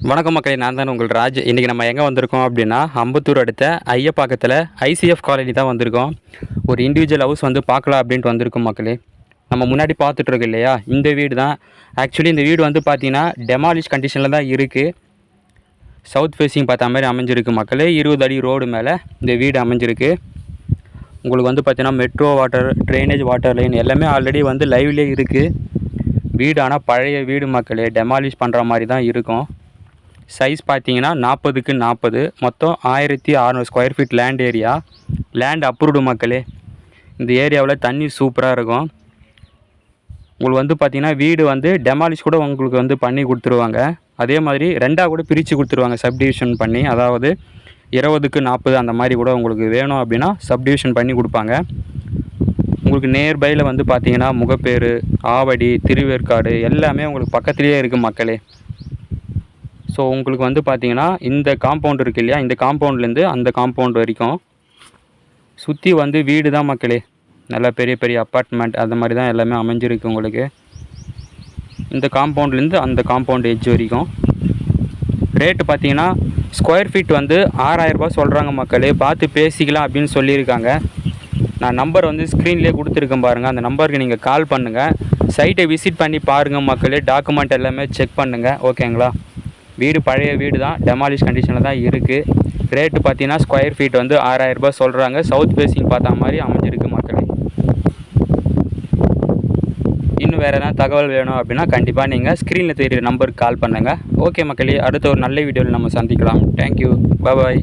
வணக்கம் மக்களே, நான் தான் உங்கள் ராஜ். இன்றைக்கி நம்ம எங்கே வந்திருக்கோம் அப்படின்னா, அம்பத்தூர் அடுத்த ஐயப்பாக்கத்தில் ஐசிஎஃப் காலனி தான் வந்திருக்கோம். ஒரு இண்டிவிஜுவல் ஹவுஸ் வந்து பார்க்கலாம் அப்படின்ட்டு வந்திருக்கோம் மக்களே. நம்ம முன்னாடி பார்த்துட்ருக்கோம் இல்லையா, இந்த வீடு தான். ஆக்சுவலி இந்த வீடு வந்து பார்த்திங்கன்னா டெமாலிஷ் கண்டிஷனில் தான் இருக்குது. சவுத் ஃபேஸிங் பார்த்த மாதிரி அமைஞ்சிருக்கு மக்களே. 20 அடி ரோடு மேலே இந்த வீடு அமைஞ்சிருக்கு. உங்களுக்கு வந்து பார்த்திங்கன்னா metro water, drainage, water line எல்லாமே ஆல்ரெடி வந்து லைவ்லேயே இருக்குது. வீடு ஆனால் பழைய வீடு மக்களே, டெமாலிஷ் பண்ணுற மாதிரி தான் இருக்கும். சைஸ் பார்த்தீங்கன்னா 40க்கு 40, மொத்தம் 1600 square feet land area. Land approved மக்களே. இந்த ஏரியாவில் தண்ணி சூப்பராக இருக்கும். உங்களுக்கு வந்து பார்த்திங்கன்னா வீடு வந்து டெமாலிஷ் கூட உங்களுக்கு வந்து பண்ணி கொடுத்துருவாங்க. அதே மாதிரி ரெண்டாக கூட பிரித்து கொடுத்துருவாங்க சப்டிவிஷன் பண்ணி. அதாவது 20க்கு 40 அந்த மாதிரி கூட உங்களுக்கு வேணும் அப்படின்னா சப்டிவிஷன் பண்ணி கொடுப்பாங்க. உங்களுக்கு நியர்பையில் வந்து பார்த்திங்கன்னா முகப்பேர், ஆவடி, திருவேற்காடு எல்லாமே உங்களுக்கு பக்கத்துலேயே இருக்குது மக்களே. ஸோ உங்களுக்கு வந்து பார்த்திங்கன்னா இந்த காம்பவுண்ட் இருக்குது இல்லையா, இந்த காம்பவுண்ட்லேருந்து அந்த காம்பவுண்ட் வரைக்கும் சுற்றி வந்து வீடு தான் மக்களே. நல்லா பெரிய பெரிய அப்பார்ட்மெண்ட் அந்த மாதிரி தான் எல்லாமே அமைஞ்சிருக்கு உங்களுக்கு. இந்த காம்பவுண்ட்லேருந்து அந்த காம்பவுண்ட் எட்ஜ் வரைக்கும் ரேட்டு பார்த்திங்கன்னா ஸ்கொயர் ஃபீட் வந்து 6000 ரூபா சொல்கிறாங்க மக்களே. பார்த்து பேசிக்கலாம் அப்படின்னு சொல்லியிருக்காங்க. நான் நம்பர் வந்து ஸ்க்ரீன்லேயே கொடுத்துருக்கேன் பாருங்கள். அந்த நம்பருக்கு நீங்கள் கால் பண்ணுங்கள். சைட்டை விசிட் பண்ணி பாருங்கள் மக்களே. டாக்குமெண்ட் எல்லாமே செக் பண்ணுங்கள், ஓகேங்களா. வீடு பழைய வீடு தான், டெமாலிஷ் கண்டிஷனில் தான் இருக்குது. ரேட்டு பார்த்தீங்கன்னா ஸ்கொயர் ஃபீட் வந்து 6000 ரூபா சொல்கிறாங்க. சவுத் ஃபேஸிங் பார்த்தா மாதிரி அமைஞ்சிருக்கு மக்களே. இன்னும் வேறு எதனா தகவல் வேணும் அப்படின்னா கண்டிப்பாக நீங்கள் ஸ்க்ரீனில் தெரியுற நம்பருக்கு கால் பண்ணுங்கள். ஓகே மக்களே, அடுத்த ஒரு நல்ல வீடியோவில் நம்ம சந்திக்கலாம். தேங்க்யூ, பாய்.